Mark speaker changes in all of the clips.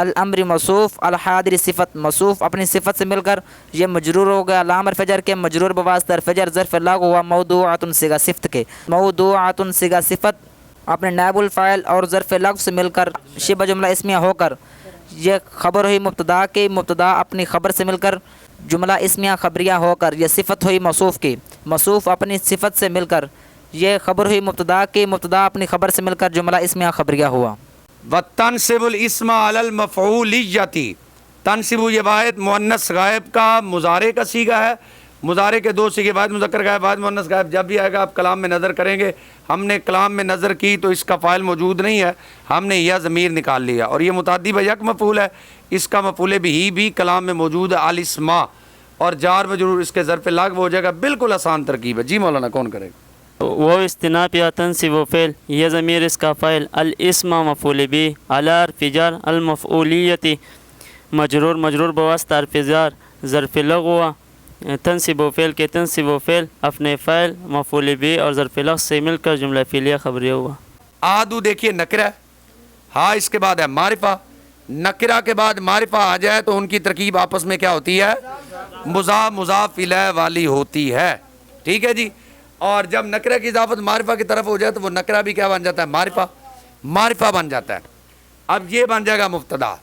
Speaker 1: الامر موصوف الحاضر صفت موصوف اپنی صفت سے مل کر یہ مجرور ہو گیا لام حرف جر کے مجرور بواسطہ حرف جر ظرف لاغ ہوا موضوعۃ صیغہ صفت کے موضوعۃ صیغہ صفت اپنے نائب الفاعل اور ظرف لغو سے مل کر شبہ جملہ اسمیہ ہو کر یہ خبر ہوئی مبتدا کی مبتدا اپنی خبر سے مل کر جملہ اسمیہ خبریہ ہو کر یہ صفت ہوئی موصوف کی موصوف اپنی صفت سے مل کر یہ خبر ہوئی مبتدا کی مبتدا اپنی خبر سے مل کر جملہ اسمیہ خبریہ ہوا
Speaker 2: وَتَنْصِبُ الْإِسْمَ عَلَى الْمَفْعُولِيَّةِ تنصب یہ واحد مؤنث غائب کا مضارع کا صیغہ ہے. مضارع کے دو صیغے واحد مذکر غائب واحد مؤنث غائب جب بھی آئے گا آپ کلام میں نظر کریں گے. ہم نے کلام میں نظر کی تو اس کا فاعل موجود نہیں ہے, ہم نے یا ضمیر نکال لیا اور یہ متعدی بیک مفعول ہے. اس کا مفعول بھی کلام میں موجود ہے الاسما اور جار مجرور اس کے ظرف لاغ ہو جائے گا. بالکل آسان ترکیب ہے. جی مولانا کون کرے گا؟
Speaker 3: وہ استناف یا تنصب و فعل یہ ضمیر اس کا فعل الاسم مفعول بھی علی حرف جر المفعولیتی مجرور مجرور بواسطہ حرف جر ظرف لغو تنصب و فعل کے تنصب و فعل اپنے فعل مفعول بھی اور ظرف لغو سے مل کر جملہ فعلیہ خبریہ ہوا.
Speaker 2: آدو دیکھیے نکرہ ہے, ہاں اس کے بعد ہے معرفہ. نکرہ کے بعد معرفہ آ جائے تو ان کی ترکیب آپس میں کیا ہوتی ہے؟ مضاف مضاف الیہ والی ہوتی ہے. ٹھیک ہے جی. اور جب نکرہ کی اضافت معرفہ کی طرف ہو جائے تو وہ نکرہ بھی کیا بن جاتا ہے؟ معرفہ بن جاتا ہے. اب یہ بن جائے گا مبتدا.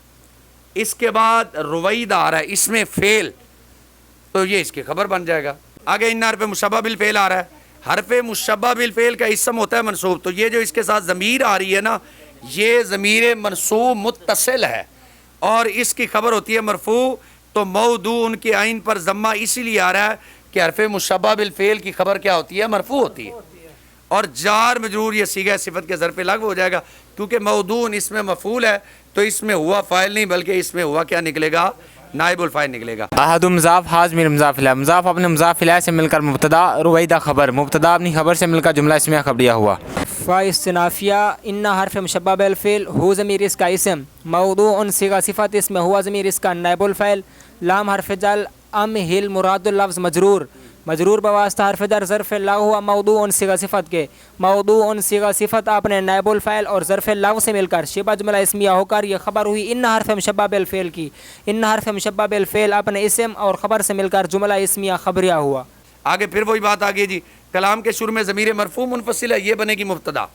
Speaker 2: اس کے بعد روید آ رہا ہے اس میں فعل تو یہ اس کی خبر بن جائے گا. آگے ان حرف مشبہ بالفعل آ رہا ہے. حرف مشبہ بالفعل کا اسم ہوتا ہے منصوب, تو یہ جو اس کے ساتھ ضمیر آ رہی ہے نا یہ ضمیر منصوب متصل ہے اور اس کی خبر ہوتی ہے مرفوع. تو موضوع ان کے عین پر ضمہ اسی لیے آ رہا ہے کہ حرف مشبہ بالفعل کی خبر کیا ہوتی ہے؟ مرفوع ہوتی ہے. اور جار مجرور یہ صیغہ صفت کے ظرف لغو ہو جائے گا کیونکہ موضوع اس میں مفعول ہے تو اس میں ہوا فاعل نہیں بلکہ اس میں ہوا کیا نکلے گا؟ نائب الفاعل نکلے گا.
Speaker 4: احد مضاف حاضمیر مضاف الیہ مضاف اپنے مضاف الیہ سے مل کر مبتدا رویدہ خبر مبتدا اپنی خبر سے مل کر جملہ اسمیہ خبریہ ہوا.
Speaker 5: فا استنافیہ ان حرف مشبہ بالفعل ہو ضمیر اس کا اسم موضوع صیغہ صفت اس میں ہوا ضمیر اس کا نائب الفاعل لام حرف جر ام ہل مراد اللفظ مجرور مجرور بواسطہ حرف جر ظرف لغو ہوا موضوع صیغہ صفت کے موضوع صیغہ صفت اپنے نائب الفاعل اور ظرف لغو سے مل کر شبہ جملہ اسمیہ ہو کر یہ خبر ہوئی ان حرف مشبہ بالفعل کی. ان حرف مشبہ بالفعل اپنے اسم اور خبر سے مل کر جملہ اسمیہ خبریہ ہوا.
Speaker 2: آگے پھر وہی بات آگے جی. کلام کے شروع میں ضمیر مرفوع منفصل ہے, یہ بنے گی مبتدا.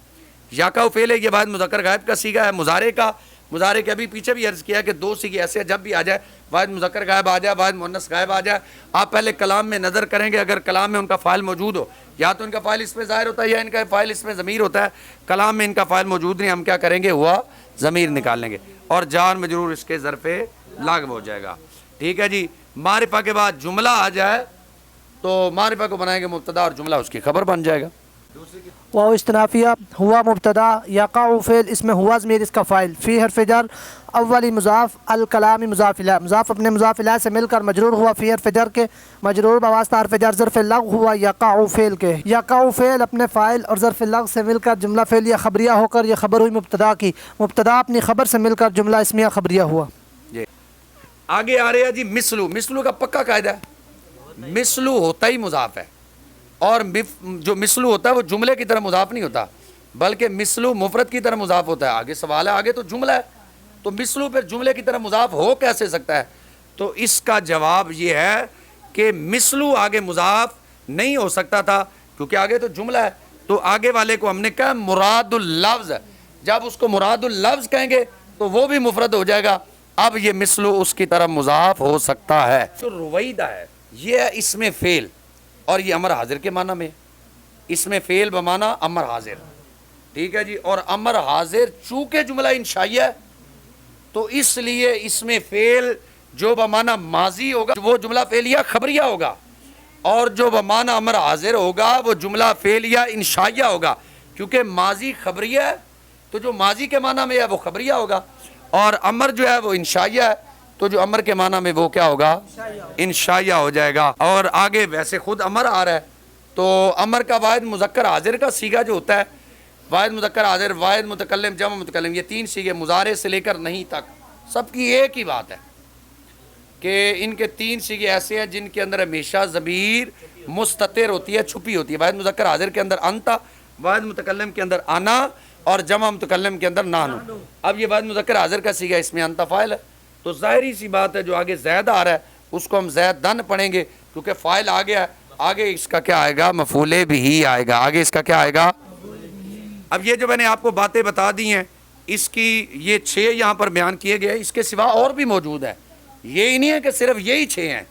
Speaker 2: یا کا فعل ہے یہ بعد مذکر غائب کا صیغہ ہے. مضارع کا مضارع کے ابھی پیچھے بھی عرض کیا کہ دو صیغے ایسے جب بھی آ جائے واحد مذکر غائب آ جائے واحد مؤنث غائب آ جائے آپ پہلے کلام میں نظر کریں گے. اگر کلام میں ان کا فاعل موجود ہو یا تو ان کا فاعل اس میں ظاہر ہوتا ہے یا ان کا فاعل اس میں ضمیر ہوتا ہے. کلام میں ان کا فاعل موجود نہیں, ہم کیا کریں گے؟ ہوا ضمیر نکال لیں گے اور جار مجرور اس کے ظرف لاغ ہو جائے گا. ٹھیک ہے جی. معرفہ کے بعد جملہ آ جائے تو معرفہ کو بنائیں گے مبتدا اور جملہ اس کی خبر بن جائے گا.
Speaker 6: واو استنافیہ ہوا مبتدا یقع فعل اس میں ہوا ضمیر اس کا فاعل فی حرف جر اولی مضاف الکلامی مضاف الیہ مضاف اپنے مضاف الیہ سے مل کر مجرور ہوا فی حرف جر کے مجرور بواسطہ حرف جر ظرف لغو ہوا یقع فعل کے. یقع فعل اپنے فاعل اور ظرف لغو سے مل کر جملہ فعلیہ خبریہ ہو کر یہ خبر ہوئی مبتدا کی. مبتدا اپنی خبر سے مل کر جملہ اسمیہ خبریہ ہوا.
Speaker 2: آگے آ رہے ہیں جی مثلو. مثلو کا پکا قاعدہ ہے مثلو ہوتا ہی مضاف ہے اور جو مثلو ہوتا ہے وہ جملے کی طرح مضاف نہیں ہوتا بلکہ مثلو مفرد کی طرح مضاف ہوتا ہے. آگے سوال ہے, آگے تو جملہ ہے تو مثلو پھر جملے کی طرح مضاف ہو کیسے سکتا ہے؟ تو اس کا جواب یہ ہے کہ مثلو آگے مضاف نہیں ہو سکتا تھا کیونکہ آگے تو جملہ ہے. تو آگے والے کو ہم نے کہا مراد اللفظ, جب اس کو مراد اللفظ کہیں گے تو وہ بھی مفرد ہو جائے گا. اب یہ مثلو اس کی طرح مضاف ہو سکتا ہے. جو رویدہ ہے یہ ہے اس میں فعل اور یہ امر حاضر کے معنی میں. اس میں فعل بمعنی امر حاضر. ٹھیک ہے جی. اور امر حاضر چونکہ جملہ انشائیہ ہے تو اس لیے اس میں فعل جو بمعنی ماضی ہوگا وہ جملہ فعلیہ خبریہ ہوگا اور جو بمعنی امر حاضر ہوگا وہ جملہ فعلیہ انشائیہ ہوگا. کیونکہ ماضی خبریہ ہے تو جو ماضی کے معنی میں ہے وہ خبریہ ہوگا اور امر جو ہے وہ انشائیہ ہے تو جو امر کے معنی میں وہ کیا ہوگا؟ انشائیہ ہو جائے گا. اور آگے ویسے خود امر آ رہا ہے تو امر کا واحد مذکر حاضر کا صیغہ جو ہوتا ہے واحد مذکر حاضر واحد متکلم جمع متکلم یہ تین صیغے مضارع سے لے کر نہیں تک سب کی ایک ہی بات ہے کہ ان کے تین صیغے ایسے ہیں جن کے اندر ہمیشہ ضمیر مستتر ہوتی ہے, چھپی ہوتی ہے. واحد مذکر حاضر کے اندر انتا, واحد متکلم کے اندر انا اور جمع متکلم کے اندر نحن. اب یہ بعد مذکر حاضر کا صیغہ اس میں انت فاعل ہے، تو ظاہری سی بات ہے جو آگے زید آ رہا ہے اس کو ہم زید دن پڑھیں گے کیونکہ فاعل آ گیا ہے. آگے اس کا کیا آئے گا؟ مفعول بھی آئے گا. آگے اس کا کیا آئے گا؟ اب یہ جو میں نے آپ کو باتیں بتا دی ہیں اس کی یہ 6 یہاں پر بیان کیے گئے، اس کے سوا اور بھی موجود ہے. یہی نہیں ہے کہ صرف یہی 6 ہیں.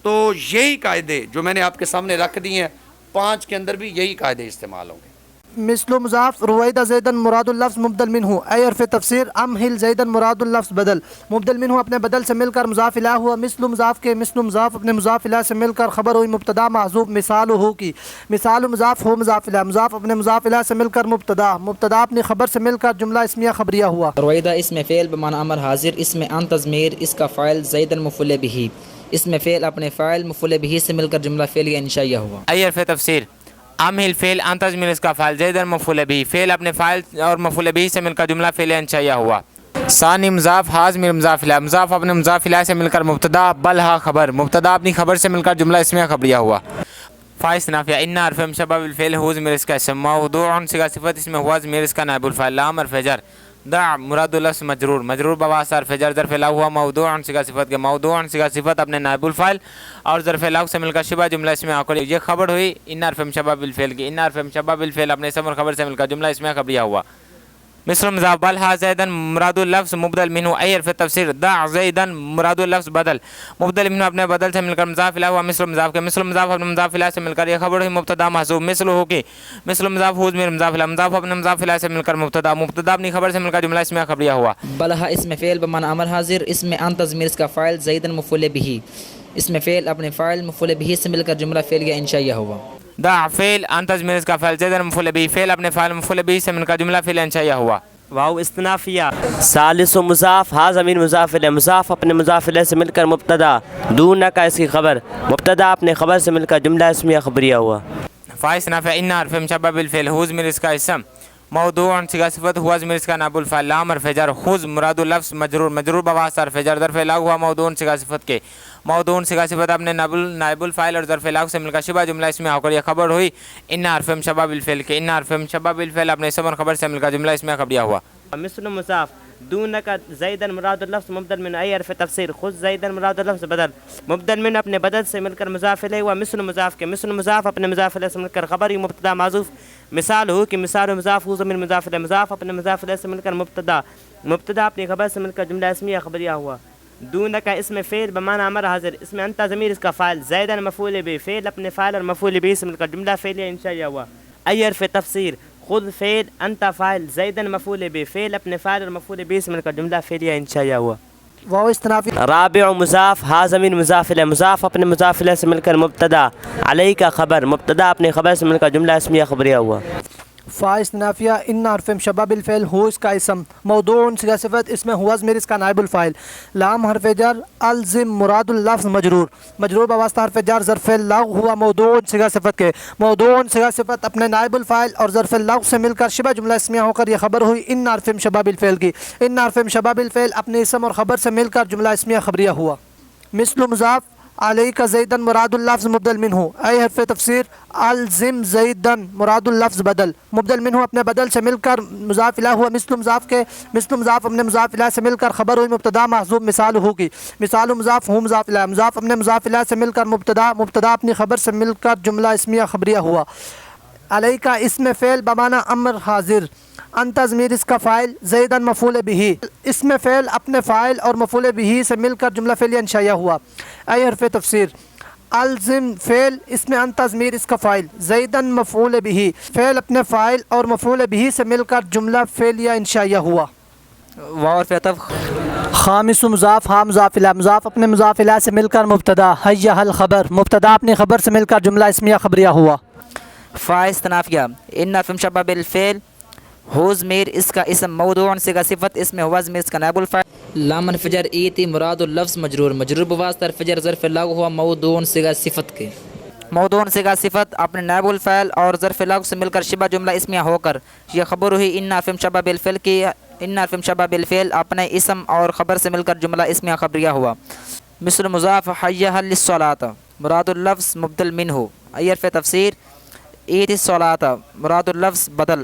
Speaker 2: تو یہی قاعدے جو میں نے آپ کے سامنے رکھ دی ہیں 5 کے اندر بھی یہی قاعدے استعمال ہوں گے.
Speaker 6: مثل مضاف رویدہ زیدن مراد اللفظ مبدل منہ اے حرف تفسیر امہل زیدن مراد اللفظ بدل مبدل منہ اپنے بدل سے مل کر مضاف الیہ ہوا. مثل مضاف کے مثل مضاف اپنے مضاف الیہ سے مل کر خبر ہوئی مبتدا محذوف مثال ہو کی. مثال مضاف ہو مضاف الیہ مضاف اپنے مضاف الیہ سے مل کر مبتدا مبتدا اپنی خبر سے مل کر جملہ اسمیہ خبریہ ہوا.
Speaker 1: رویدہ اسم فعل بمعنی امر حاضر، اس میں ان تضمیر، اس کا فاعل زیدن مفعول به، اس میں فعل اپنے فاعل مفعول به سے مل کر جملہ فعلیہ انشائیہ ہوا.
Speaker 4: ای حرف تفسیر امہل فعل ان تضمیر اس کا فاعل زید مفعول به، فعل اپنے فاعل اور مفعول به سے مل کر جملہ فعلیہ انشائیہ ہوا. ثانی مضاف حاض میر مضاف الیہ مضاف اپنے مضاف الیہ سے مل کر مبتدا بل ہا خبر مبتدا اپنی خبر سے مل کر جملہ اسمیہ خبریہ ہوا. فائز نافیہ ان حرف مشبہ بالفعل ہو ضمیر اس کا اسم موضوع صیغہ صفت اس میں ہوا ضمیر اس کا نائب الفاعل لام حرف جر دع مراد اللفظ مجرور مجرور بواسطہ حرف جر ظرف لا ہوا موضوع صیغہ صفت کے موضوع صیغہ صفت اپنے نائب الفاعل اور ظرف لا سے مل کر شبہ جملہ اسمیہ آ کر یہ خبر ہوئی ان حرف مشبہ بالفعل کی. ان حرف مشبہ بالفعل اپنے اسم اور خبر سے مل کر جملہ اسمیہ خبریہ ہوا. مثل مضاف بل ہا زیدن مراد اللفظ مبدل منہ ای حرف تفسیر دع زیدن مراد اللفظ بدل مبدل منہ اپنے بدل سے مل کر مضاف الیہ ہوا. مثل مضاف کے مثل مضاف اپنے مضاف الیہ سے مل کر یہ خبر ہوئی مبتدا محذوف مثل ہو کی مثل مضاف ہو ضمیر مضاف الیہ مضاف اپنے مضاف الیہ سے مل کر مبتدا مبتدا اپنی خبر سے مل کر جملہ اسمیہ خبریہ ہوا.
Speaker 1: بلہا اسم فعل بمعنی امر حاضر، اس میں ان تضمیر اس کا فاعل زیدن مفعول به، اس میں فعل اپنے فاعل مفعول به سے مل کر جملہ فعلیہ انشائیہ ہوا.
Speaker 4: دع فعل ان تضمیر اس کا فاعل زید مفعول به، فعل اپنے فاعل مفعول به سے مل کر جملہ فعلیہ انشائیہ ہوا.
Speaker 7: واو استنافیہ ثالث و مضاف ہا ضمیر مضاف الیہ مضاف اپنے مضاف الیہ سے مل کر مبتدا دون کا اس کی خبر مبتدا اپنے خبر سے مل کر جملہ اسمیہ خبریہ ہوا.
Speaker 4: فائز نافیہ ان حرف مشبہ بالفعل ہو ضمیر اس کا اسم موضوع صیغہ صفت ہوا ضمیر اس کا نائب الفاعل لام حرف جر خذ مراد اللفظ مجرور مجرور بواسطہ حرف جر ظرف لا ہوا موضوع صیغہ صفت کے موضوع صیغہ صفت اپنے نائب الفاعل اور ظرف لا سے مل کر شبہ جملہ اسمیہ ہو کر یہ خبر ہوئی ان حرف مشبہ بالفعل کے. ان حرف مشبہ بالفعل اپنے اسم اور خبر سے مل کر جملہ اسمیہ خبریہ ہوا.
Speaker 7: مثل مضاف دون کا زیدن مراد اللفظ مبدل من ای حرف تفسیر خذ زیدن مراد اللفظ بدل مبدل من اپنے بدل سے مل کر مضاف الیہ ہوا. مثل مضاف کے مثل مضاف اپنے مضاف الیہ سے مل کر خبر ہی مبتدا معذوف مثال ہو کہ مثال مضاف ہو ضمیر مضاف الیہ مضاف اپنے مضاف الیہ سے مل کر مبتدا مبتدا اپنی خبر سے مل کر جملہ اسمیہ خبریہ ہوا. دون کا اسم فعل بمعنی امر حاضر، اس میں انت ضمیر اس کا فاعل زیدن مفعول به، فعل اپنے فاعل اور مفعول به سے مل کر جملہ فعلیہ انشائیہ ہوا. ای حرف تفسیر خود فعل انت فاعل زیدن مفعول به، فعل اپنے فاعل اور مفعول به سے مل کر جملہ فعلیہ انشائیہ ہوا.
Speaker 6: واو استنافی
Speaker 7: رابع مضاف ہا ضمیر مضاف الیہ مضاف اپنے مضاف الیہ سے مل کر مبتدا علیہ کا خبر مبتدا اپنے خبر سے مل کر جملہ اسمیہ خبریہ ہوا.
Speaker 6: فا استنافیہ ان حرف مشبہ بالفعل ہو اس کا اسم موضوع صیغہ صفت اس میں ہوا ضمیر اس کا نائب الفاعل لام حرف جر الزم مراد اللفظ مجرور مجرور بواسطہ حرف جر ظرف لغو ہوا موضوع صیغہ صفت کے موضوع صیغہ صفت اپنے نائب الفاعل اور ظرف لغو سے مل کر شبہ جملہ اسمیہ ہو کر یہ خبر ہوئی ان حرف مشبہ بالفعل کی. ان حرف مشبہ بالفعل اپنے اسم اور خبر سے مل کر جملہ اسمیہ خبریہ ہوا. مثل مضاف علیک زیدن مراد اللفظ مبدل منہ ای حرف تفسیر الزم زیدن مراد اللفظ بدل مبدل منہ اپنے بدل سے مل کر مضاف الیہ ہوا. مثل مضاف کے مثل مضاف اپنے مضاف الیہ سے مل کر خبر ہوئی مبتدا محذوف مثال ہوگی. مثال مضاف ہوں مضاف الیہ مضاف اپنے مضاف الیہ سے مل کر مبتدا مبتدا اپنی خبر سے مل کر جملہ اسمیہ خبریہ ہوا. علیک اسم فعل بمعنی امر حاضر انت ضمیر اس کا فاعل زیدن مفعول به، اسم فعل اپنے فاعل اور مفعول به سے مل کر جملہ فعلیہ انشائیہ ہوا. ای حرف تفسیر الزم فعل اس میں انت ضمیر اس کا فاعل زیدن مفعول به، فعل اپنے فاعل اور مفعول به سے مل کر جملہ فعلیہ انشائیہ ہوا.
Speaker 1: واو حرف عطف
Speaker 6: خامس مضاف ہا مضاف الیہ مضاف اپنے مضاف الیہ سے مل کر مبتدا حی الخبر مبتدا اپنی خبر سے مل کر جملہ اسمیہ خبریہ ہوا.
Speaker 1: فا استنافیہ ان حرف مشبہ بالفعل ہو ضمیر اس کا اسم موضوع صیغہ صفت اس میں ہوا ضمیر اس کا نائب الفاعل لام حرف جر ایتی مراد اللفظ مجرور مجرور بواسطہ حرف جر ظرف لاغ ہوا موضوع صیغہ صفت کے موضوع صیغہ صفت اپنے نائب الفاعل اور ظرف لاغ سے مل کر شبہ جملہ اسمیہ ہو کر یہ خبر ہوئی ان حرف مشبہ بالفعل کی. ان حرف مشبہ بالفعل اپنے اسم اور خبر سے مل کر جملہ اسمیہ خبریہ ہوا. مثل مضاف حی للصلاۃ مراد اللفظ مبدل منہ ای حرف تفسیر ایت الصلاۃ مراد اللفظ بدل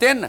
Speaker 2: 3,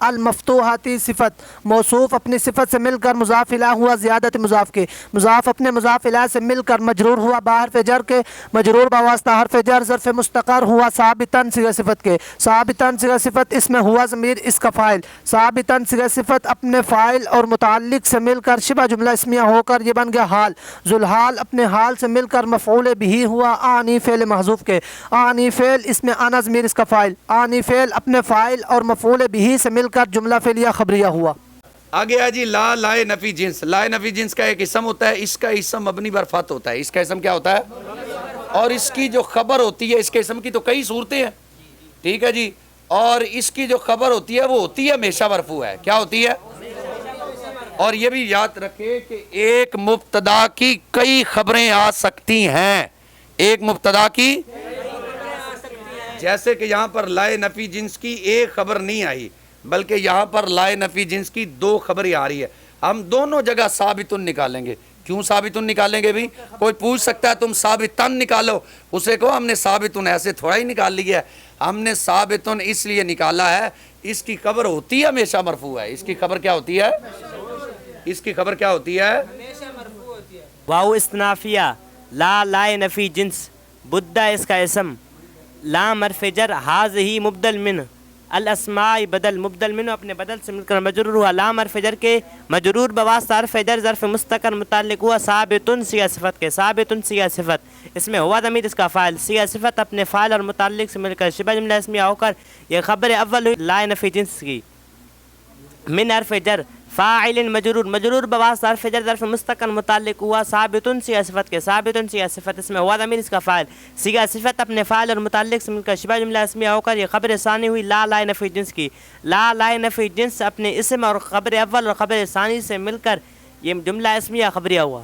Speaker 6: المفتوحاتی صفت موصوف اپنی صفت سے مل کر مضاف الیہ ہوا زیادت مضاف کے مضاف اپنے مضاف الیہ سے مل کر مجرور ہوا بحرف جر کے مجرور بواسطہ حرف جر ظرف مستقر ہوا ثابتاً صیغہ صفت کے ثابتاً صیغہ صفت اس میں ہوا ضمیر اس کا فاعل ثابتاً صیغہ صفت اپنے فاعل اور متعلق سے مل کر شبہ جملہ اسمیہ ہو کر یہ بن گیا حال ذوالحال اپنے حال سے مل کر مفعول بھی ہوا آنی فعل محذوف کے آنی فعل اس میں آنا ضمیر اس کا فاعل آنی فعل اپنے فاعل اور مفعول بھی سے مل کر جملہ فعلیہ خبریہ ہوا۔
Speaker 2: آگے ہے جی لا لائے نفی جنس لائے نفی جنس کا ایک اسم ہوتا ہے اس کا اسم مبنی بر فتح ہوتا ہے اس کا اسم کیا ہوتا ہے اور اس کی جو خبر ہوتی ہے اس کے اسم کی تو کئی صورتیں ہیں ٹھیک ہے جی اور اس کی جو خبر ہوتی ہے وہ ہوتی ہے ہمیشہ مرفوع ہے کیا ہوتی ہے اور یہ بھی یاد رکھے کہ ایک مبتدا کی کئی خبریں آ سکتی ہیں ایک مبتدا کی جیسے کہ یہاں پر لائے نفی جنس کی ایک خبر نہیں آئی بلکہ یہاں پر لائے نفی جنس کی دو خبریں آ رہی ہے ہم دونوں جگہ ثابتن نکالیں گے کیوں ثابتن نکالیں گے بھی کوئی پوچھ سکتا ہے تم ثابتن نکالو اسے کہو ہم نے ثابتن ایسے تھوڑا ہی نکال لیا ہے ہم نے ثابتن اس لیے نکالا ہے اس کی خبر ہوتی ہے ہمیشہ مرفوع ہے اس کی خبر کیا ہوتی ہے اس کی خبر کیا ہوتی ہے
Speaker 7: واو استنافیہ لا لائے نفی جنس بدہ اس کا اسم لام حرف جر حاضہی مبدل من الاسماء بدل مبدل من اپنے بدل سے مل کر مجرور ہوا لام حرف جر کے مجرور بواسطہ حرف جر ظرف مستقر متعلق ہوا ثابتن صیغہ صفت کے ثابتن صیغہ صفت اس میں ہوا ضمیر اس کا فاعل صیغہ صفت اپنے فاعل اور متعلق سے مل کر شبہ جملہ اسمیہ ہو کر یہ خبر اول ہوئی لائے نفی جنس کی من حرف جر فاعل مجرور مجرور بواسطہ حرف جر ظرف مستقر متعلق ہوا ثابتن صیغہ صفت کے ثابتن صیغہ صفت اس میں ہوا ضمیر اس کا فاعل صیغہ صفت اپنے فاعل اور متعلق سے مل کر شبہ جملہ اسمیہ ہو کر یہ خبر ثانی ہوئی لا لائے نفی جنس کی لا لائے نفی جنس اپنے اسم اور خبر اول اور خبر ثانی سے مل کر یہ جملہ اسمیہ خبریہ ہوا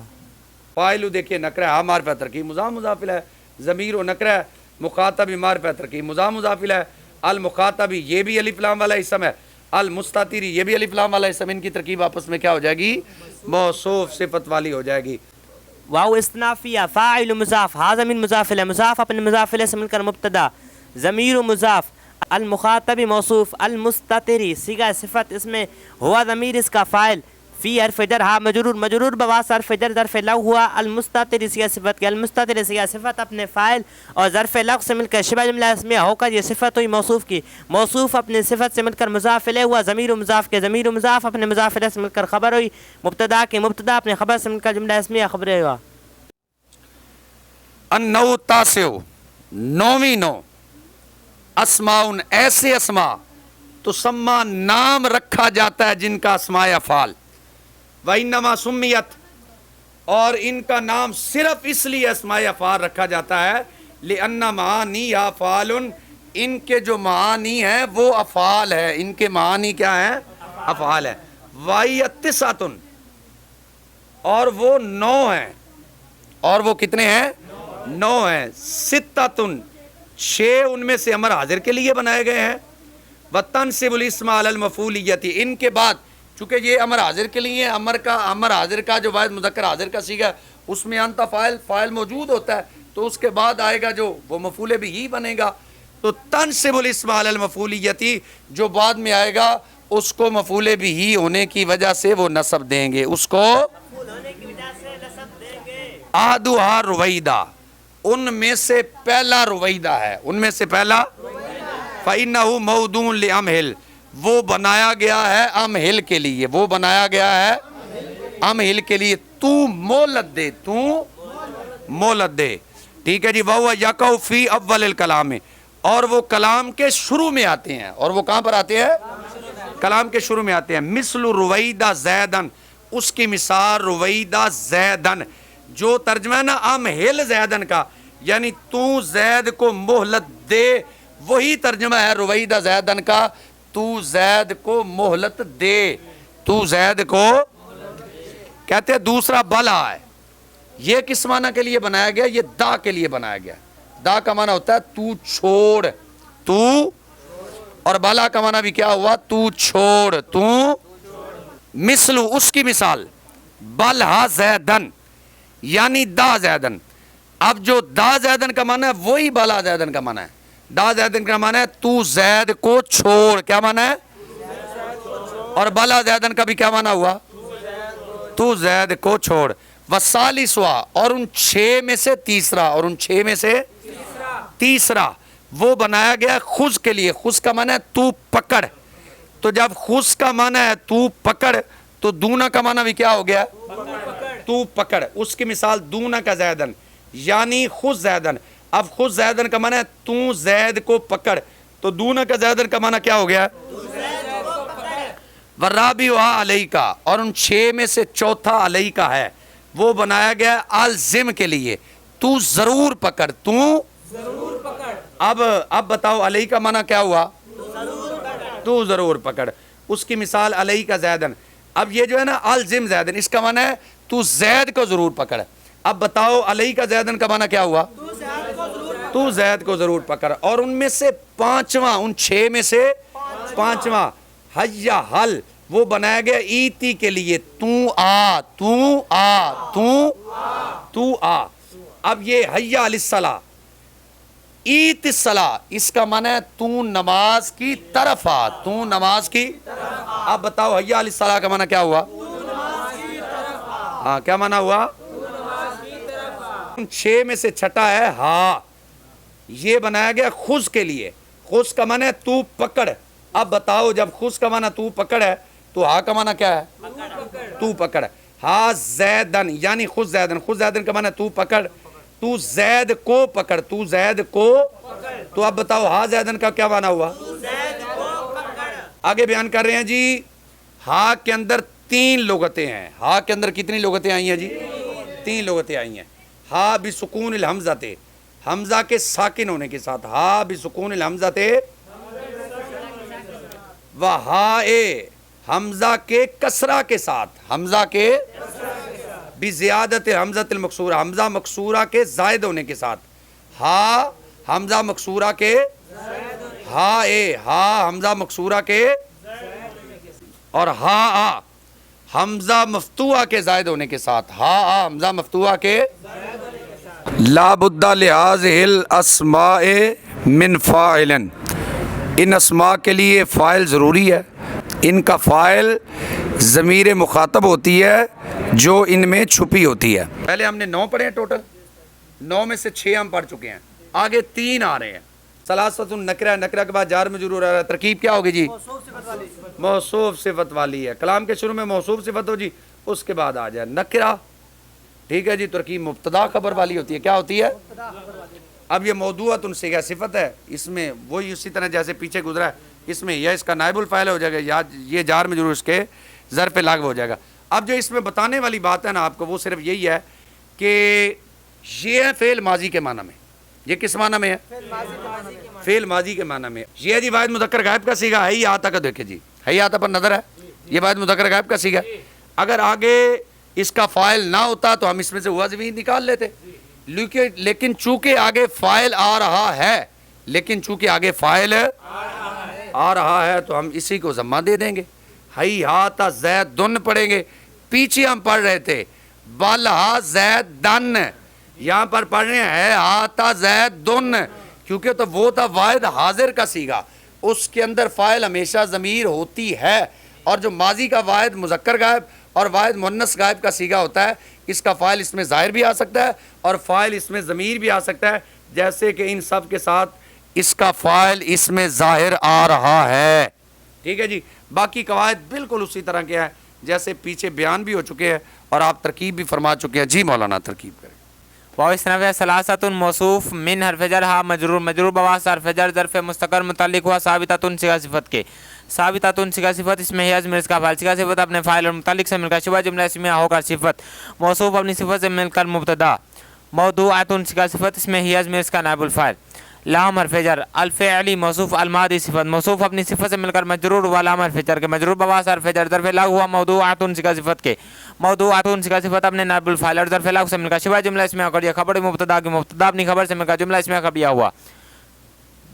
Speaker 2: فاعل دیکھیے نکرہ ہاں معرفہ ترکیب مضاف مضاف الیہ ضمیر و نکرہ مخاطب معرفہ ترکیب مضاف مضاف الیہ المخاطب یہ بھی الف لام والا اسم ہے المستتری یہ بھی الف لام والا اسم ان کی ترکیب آپس میں کیا ہو جائے گی موصوف صفت والی ہو جائے گی
Speaker 7: واو استنافیہ فاعل مضاف حاضر من مضاف الیہ مضاف اپنے مضاف الیہ سے مل کر مبتدا ضمیر مضاف المخاطب موصوف المستتری صیغہ صفت اس میں ہوا ضمیر اس کا فاعل فی حرف جر ہا مجرور مجرور بواسطہ حرف جر ظرف لغو ہوا المستتر صیغہ صفت کے المستتر صیغہ صفت اپنے فاعل اور ظرف لغو سے مل کر شبہ جملہ اسمیہ ہو کر یہ صفت ہوئی موصوف کی موصوف اپنے صفت سے مل کر مضاف الیہ ہوا ضمیر مضاف کے ضمیر مضاف اپنے مضاف الیہ سے مل کر خبر ہوئی مبتدا کے مبتدا اپنے خبر سے مل کر جملہ اسمیہ خبر ہوا
Speaker 2: النوع التاسع نویں نو اسماء ایسے اسماء تسمى نام رکھا جاتا ہے جن کا اسماء افعال وَإِنَّمَا سُمِّيَتْ اور ان کا نام صرف اس لیے اسماء افعال رکھا جاتا ہے لِأَنَّ مَعَانِيَا أَفْعَالٌ ان کے جو معانی ہیں وہ افعال ہے ان کے معانی کیا ہیں افعال ہے وَهِيَ تِسْعَةٌ اور وہ 9 ہیں اور وہ کتنے ہیں 9 ہیں سِتَّةٌ 6 ان میں سے امر حاضر کے لیے بنائے گئے ہیں وَتَنْصِبُ الْإِسْمَ عَلَى الْمَفْعُولِيَّةِ ان کے بعد چونکہ یہ امر حاضر کے لیے امر حاضر کا جو واحد مذکر حاضر کا صیغہ اس میں انت فاعل موجود ہوتا ہے تو اس کے بعد آئے گا جو وہ مفعول بھی بنے گا تو تنصب الاسم علی المفعولیتی جو بعد میں آئے گا اس کو مفعول بھی ہونے کی وجہ سے وہ نصب دیں گے اس کو احدھا رویدہ ان میں سے پہلا رویدہ ہے ان میں سے پہلا فإنہ موضوع لأمہل وہ بنایا گیا ہے امہل کے لیے وہ بنایا گیا ہے امہل کے لیے تو مولت دے تو مولت دے ٹھیک ہے جی وَهُوَ يَقَعُ فِي أَوَّلِ الْكَلَامِ اور وہ کلام کے شروع میں آتے ہیں اور وہ کہاں پر آتے ہیں کلام کے شروع میں آتے ہیں مثل رویدہ زیدن اس کی مثال رویدہ زیدن جو ترجمہ ہے نا امہل زیدن کا یعنی تو زید کو مہلت دے وہی ترجمہ ہے رویدہ زیدن کا تو زید کو مہلت دے تو زید کو کہتے ہیں دوسرا بلا ہے یہ کس معنی کے لیے بنایا گیا یہ دا کے لیے بنایا گیا دا کا معنی ہوتا ہے تو چھوڑ تو اور بلا کا معنی بھی کیا ہوا تو چھوڑ تو مثل اس کی مثال بلہا زیدن یعنی دا زیدن اب جو دا زیدن کا معنی ہے وہی بلا زیدن کا معنی ہے دا زیدن کا معنی ہے تو زید کو چھوڑ کیا معنی ہے اور بلا زیدن کا بھی کیا معنی ہوا؟ تو زید کو چھوڑ. وثالثوا اور ان 6 میں سے تیسرا، اور ان 6 میں سے تیسرا وہ بنایا گیا خذ کے لیے. خذ کا معنی ہے تو پکڑ. تو جب خذ کا معنی ہے تو پکڑ تو دونا کا معنی بھی کیا ہو گیا؟ تو پکڑ. اس کی مثال دونا کا زیدن یعنی خذ زیدن. اب خذ زیدن کا معنی ہے تو زید کو پکڑ، تو دونا کا زیدن کا معنی کیا ہو گیا؟ ورابعها علیکا اور ان 6 میں سے چوتھا علیکا ہے، وہ بنایا گیا الزم کے لیے. تو ضرور پکڑ، تو ضرور پکڑ. اب بتاؤ علیہ کا معنی کیا ہوا؟ تو ضرور پکڑ. اس کی مثال علیہ کا زیدن. اب یہ جو ہے نا الزم زیدن، اس کا معنی ہے تو زید کو ضرور پکڑ. اب بتاؤ علیہ کا زیدن کا معنی کیا ہوا؟ تو زید کو ضرور پکڑ. اور ان میں سے پانچواں، ان 6 میں سے پانچواں حیا حل وہ بنایا گیا ایتی کے لیے. تو آ تو آ تو آ. اب یہ حیا علی الصلاۃ ایت الصلاۃ اس کا معنی ہے تو نماز کی طرف آ، تو نماز کی. اب بتاؤ حیا علی الصلاۃ کا معنی کیا ہوا؟ ہاں کیا معنی ہوا؟ 6 میں سے چھٹا ہے ہاں، یہ بنایا گیا خذ کے لیے. خذ کا معنی ہے تو پکڑ. اب بتاؤ جب خذ کا معنی تو پکڑ ہے تو ہا کا معنی کیا ہے؟ تو پکڑ. ہا زیدن یعنی خذ زیدن. خذ زیدن کا معنی ہے تو پکڑ، تو زید کو پکڑ، تو زید کو. تو اب بتاؤ ہا زیدن کا کیا معنی ہوا؟ آگے بیان کر رہے ہیں جی. ہا کے اندر 3 لغتیں ہیں. ہا کے اندر کتنی لغتیں آئی ہیں جی؟ 3 لغتیں آئی ہیں. ہا بسکون الحمزہ تے، حمزہ کے ساکن ہونے کے ساتھ. ہا بسکون الحمزہ تے و ہا اے حمزہ کے کسرہ کے ساتھ. حمزہ کے بزیادت حمزہ المکسورہ، حمزہ مکسورہ کے زائد ہونے کے ساتھ. ہا حمزہ مکسورہ کے ہا اے ہا حمزہ مکسورہ کے اور ہا آ حمزہ مفتوحہ کے زائد ہونے کے ساتھ. ہا آ حمزہ مفتوحہ کے. لا بد لہذہ الاسماء من فاعل، ان اسماء کے لیے فاعل ضروری ہے. ان کا فاعل ضمیر مخاطب ہوتی ہے جو ان میں چھپی ہوتی ہے. پہلے ہم نے 9 پڑھے ہیں ٹوٹل، 9 میں سے 6 ہم پڑھ چکے ہیں. آگے 3 آ رہے ہیں. ثلاثۃ نکرہ، نکرہ کے بعد جار مجرور آ رہا ہے. ترکیب کیا ہوگی جی؟ موصوف صفت والی ہے. کلام کے شروع میں موصوف صفت ہو جی، اس کے بعد آ جائے نکرہ. ٹھیک ہے جی. ترکیب مبتدا خبر والی ہوتی ہے. کیا ہوتی ہے؟ اب یہ موضوعات ان سے کیا صفت ہے، اس میں وہی اسی طرح جیسے پیچھے گزرا ہے، اس میں یا اس کا نائب الفاعل ہو جائے گا یا یہ جار مجرور اس کے ظرف لاغب ہو جائے گا. اب جو اس میں بتانے والی بات ہے نا آپ کو، وہ صرف یہی ہے کہ یہ ہے فعل ماضی کے معنی میں. یہ کس معنی میں ہے؟ فعل ماضی کے معنی میں. یہ ہے جی واحد مذکر غائب کا صیغہ ہے. یہ آتا کا دیکھیں جی، ہے آتا پر نظر ہے. یہ واحد مذکر غائب کا صیغہ. اگر آگے اس کا فاعل نہ ہوتا تو ہم اس میں سے ہوا ضمیر نکال لیتے، لیکن چونکہ آگے فاعل آ رہا ہے، لیکن چونکہ آگے فاعل آ رہا ہے تو ہم اسی کو ضمہ دے دیں گے. ہی ہاتا زید دن پڑھیں گے. پیچھے ہم پڑھ رہے تھے بالہا زید دن، یہاں پر پڑھ رہے ہیں ہاتا زید دن، کیونکہ تو وہ تھا واحد حاضر کا صیغہ، اس کے اندر فاعل ہمیشہ ضمیر ہوتی ہے. اور جو ماضی کا واحد مذکر غائب اور واحد مؤنث غائب کا صیغہ ہوتا ہے، اس کا فاعل اس میں ظاہر بھی آ سکتا ہے اور فاعل اس میں ضمیر بھی آ سکتا ہے، جیسے کہ ان سب کے ساتھ اس کا فاعل اس میں ظاہر آ رہا ہے. ٹھیک ہے جی. باقی قواعد بالکل اسی طرح کے ہیں جیسے پیچھے بیان بھی ہو چکے ہیں اور آپ ترکیب بھی فرما چکے ہیں. جی مولانا ترکیب کریں.
Speaker 4: واستنف ثلاثۃ موصوف من حرف جر ہا مجرور، مجرور بواسطہ حرف جر ظرف مستقر متعلق ہوا ثابتۃ صیغہ صفت کے. ثابتۃ صیغہ صفت اس میں ہے اس کا فاعل. صیغہ صفت اپنے فاعل اور متعلق سے مل کر شبہ جملہ اسمیہ ہو کر صفت. موصوف اپنی صفت سے مل کر مبتدا. موضوعات صیغہ صفت اس میں ہے اس کا نائب الفاعل. لام حرف جر الفعلی موصوف الماضی صفت. موصوف اپنی صفت سے مل کر مجرور ہوا لام حرف جر کے. مجرور بواسطہ حرف جر ظرف لاغ ہوا موضوعات صیغہ صفت کے. موضوعات صیغہ صفت اپنے نائب الفاعل اور ظرف لاغ سے مل کر شبہ جملہ اسمیہ ہو کر یا خبر مبتدا کی. مبتدا اپنی خبر سے مل کر جملہ اسمیہ خبریہ ہوا.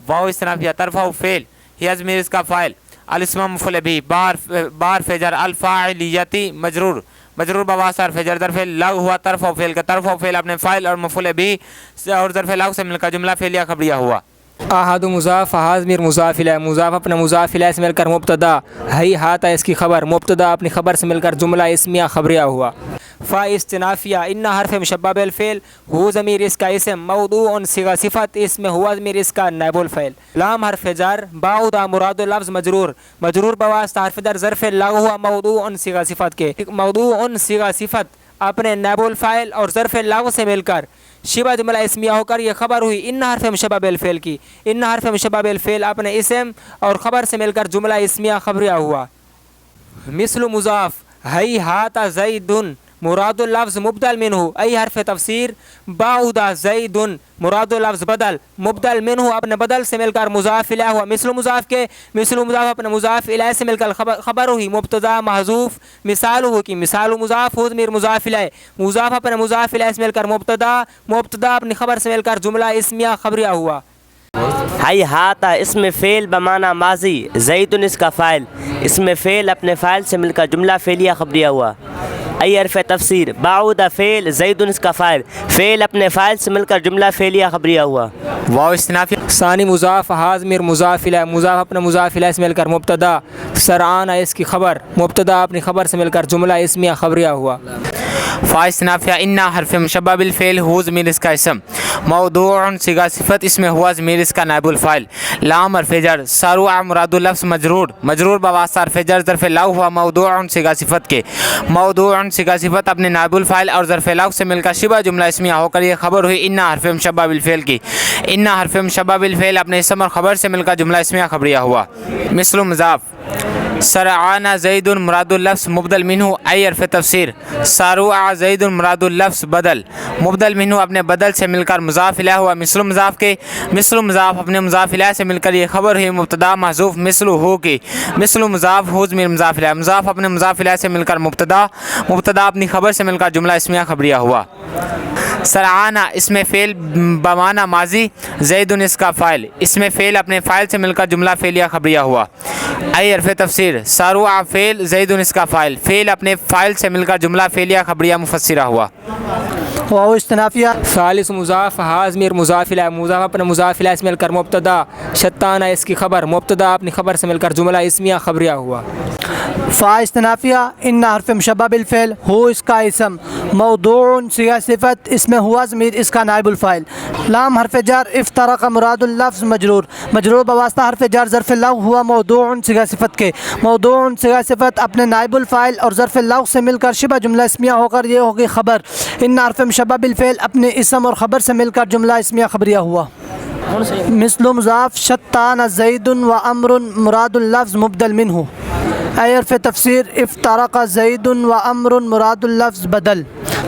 Speaker 4: واو استنافیہ طرفہ فعل ہے ضمیر اس کا فاعل. الاسم مفعول به بار فجر الفاعلیتی مجرور، مجرور بواسطہ حرف جر ظرف لاغ ہوا طرف و فعل کا. طرف و فعل اپنے فاعل اور مفعول به اور ظرف لاغ سے مل کر جملہ فعلیہ خبریہ ہوا.
Speaker 5: احد مضاف حاضمیر مضاف الیہ مضاف اپنے مضاف الیہ سے مل کر مبتدا ہی ہاتھ ہے اس کی خبر مبتدا اپنی خبر سے مل کر جملہ اسمیہ خبریہ ہوا فا استنافیہ ان حرف مشبہ بالفعل ہو ضمیر اس کا اسم موضوع صیغہ صفت اس میں ہوا ضمیر اس کا نائب الفعل لام حرف جر باؤدا مراد لفظ مجرور مجرور بواسطہ حرف جر ظرف لاغ ہوا موضوع صیغہ صفت کے موضوع صیغہ صفت اپنے نائب الفاعل اور ظرف لاغ سے مل کر شبہ جملہ اسمیہ ہو کر یہ خبر ہوئی ان حرف مشبہ بالفعل کی ان حرف مشبہ بالفعل اپنے اسم اور خبر سے مل کر جملہ اسمیہ خبریہ ہوا مثل مضاف ہی ہاتھ زیدن مراد اللفظ مبدل منہ ای حرف تفسیر باؤدا زیدن مراد اللفظ بدل مبدل منہ اپنے بدل سے مل کر مضاف الیہ ہوا مثل مضاف کے مثل مضاف اپنے مضاف الیہ سے مل کر خبر ہوئی مبتدا محذوف مثال ہو کی مثال مضاف ہو ضمیر مضاف الیہ مضاف اپنے مضاف الیہ سے مل کر مبتدا اپنی خبر سے مل کر جملہ اسمیہ خبریہ ہوا
Speaker 7: ہی ہاتھ اسم فعل بمعنی ماضی زید اس کا فاعل اسم فعل اپنے فاعل سے مل کر جملہ فعلیہ خبریہ ہوا ای حرف تفسیر باعود فعل زید اس کا فاعل فعل اپنے فاعل سے مل کر جملہ فعلیہ خبریہ ہوا
Speaker 4: واو استنافیہ
Speaker 5: ثانی مضاف حاضمیر مضاف الیہ مضاف اپنے مضاف الیہ سے مل کر مبتدا سرعان اس کی خبر مبتدا اپنی خبر سے مل کر جملہ اسمیہ خبریہ ہوا
Speaker 4: فا استنافیہ ان حرف مشبہ بالفعل ہو ضمیر اس کا اسم موضوع صیغہ صفت اس میں ہوا ضمیر اس کا نائب الفاعل لام حرف جر سارع مراد اللفظ مجرور بواسطہ حرف جر ظرف لاغ ہوا موضوع صیغہ صفت کے موضوع صیغہ صفت اپنے نائب الفاعل اور ظرف لاغ سے مل کر شبہ جملہ اسمیہ ہو کر یہ خبر ہوئی ان حرف مشبہ بالفعل کی ان حرف مشبہ بالفعل اپنے اسم اور خبر سے مل کر جملہ اسمیہ خبریہ ہوا مثل مضاف سرعان زید مراد اللفظ مبدل منہ ای حرف تفسیر سارع زید مراد اللفظ بدل مبدل منہ اپنے بدل سے مل کر مضاف الیہ ہوا مثل مضاف کے مثل مضاف اپنے مضاف الیہ سے مل کر یہ خبر ہوئی مبتدا محذوف مثل ہو کی مثل مضاف ہو ضمیر مضاف الیہ مضاف اپنے مضاف الیہ سے مل کر مبتدا اپنی خبر سے مل کر جملہ اسمیہ خبریہ ہوا سرعانہ اسم فعل بمعنی ماضی زید اس کا فاعل اسم فعل اپنے فاعل سے مل کر جملہ فعلیہ خبریہ ہوا ای حرف تفسیر سارع فعل زید اس کا فاعل فعل اپنے فاعل سے مل کر جملہ فعلیہ خبریہ مفسرہ ہوا
Speaker 6: واو استنافیہ
Speaker 5: ثالث مضاف حاضمیر مضاف الیہ مضاف اپنے مضاف الیہ سے مل کر مبتدا شتانہ اس کی خبر مبتدا اپنی خبر سے مل کر جملہ اسمیہ خبریہ ہوا
Speaker 6: فا استنافیہ ان حرف مشبہ بالفعل ہو اس کا اسم موضوع صیغہ صفت اس میں ہوا ضمیر اس کا نائب الفاعل لام حرف جر افترق مراد اللفظ مجرور بواسطہ حرف جر ظرف لاغ ہوا موضوع صیغہ صفت کے موضوع صیغہ صفت اپنے نائب الفاعل اور ظرف لاغ سے مل کر شبہ جملہ اسمیہ ہو کر یہ ہوگی خبر ان حرف مشبہ بالفعل اپنے اسم اور خبر سے مل کر جملہ اسمیہ خبریہ ہوا مثل مضاف شتان زید و امر مراد اللفظ مبدل منہ ای حرف تفسیر افترق زید و امر مراد اللفظ بدل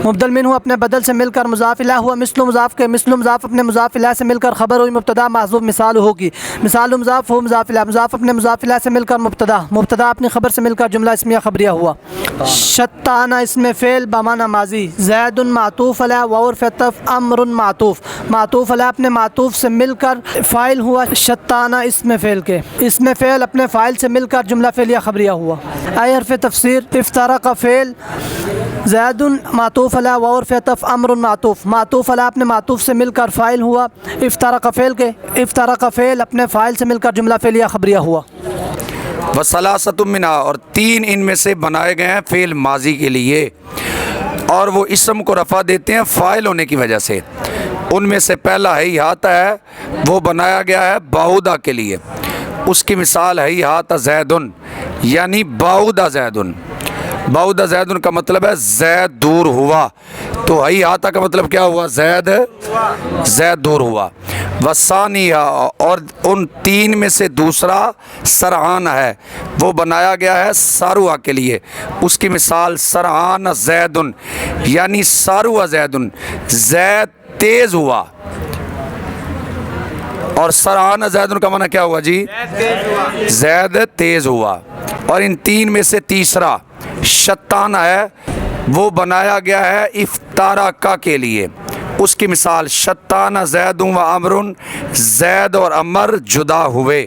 Speaker 6: مبدل منہ اپنے بدل سے مل کر مضاف الیہ ہوا مثل مضاف کے مثل مضاف اپنے مضاف الیہ سے مل کر خبر ہوئی مبتدا محذوف مثال ہوگی مثال مضاف ہو مضاف الیہ مضاف اپنے مضاف الیہ سے مل کر مبتدا اپنی خبر سے مل کر جملہ اسمیہ خبریہ ہوا شتانہ اسم فعل بمعنی ماضی زید معطوف علیہ و عرف عطف امر معطوف علیہ اپنے معطوف سے مل کر فاعل ہوا شتانہ اسم فعل کے اسم فعل اپنے فاعل سے مل کر جملہ فعلیہ خبریہ ہوا ای حرف تفسیر افترق فعل زید معطوف علیہ و عرف عطف امر معطوف علیہ اپنے معطوف سے مل کر فاعل ہوا افترق فعل کے افترق فعل اپنے فاعل سے مل کر جملہ فعلیہ خبریہ ہوا
Speaker 2: وثلاثۃ منہا اور 3 ان میں سے بنائے گئے ہیں فعل ماضی کے لیے اور وہ اسم کو رفع دیتے ہیں فاعل ہونے کی وجہ سے ان میں سے پہلا ہی ہاتھ ہے وہ بنایا گیا ہے باؤدا کے لیے اس کی مثال ہے ہاتھ زیدن یعنی باؤدا زیدن باؤدا زیدن کا مطلب ہے زید دور ہوا تو ہی ہاتھ کا مطلب کیا ہوا زید دور ہوا وثانیہ اور ان 3 میں سے دوسرا سرعان ہے وہ بنایا گیا ہے ساروا کے لیے اس کی مثال سرعان زیدن یعنی ساروا زیدن زید تیز ہوا اور سرعان زیدن کا معنی کیا ہوا جی زید تیز ہوا اور ان 3 میں سے تیسرا شتان ہے وہ بنایا گیا ہے افتراقہ کے لیے اس کی مثال شتان زید و امر زید اور امر جدا ہوئے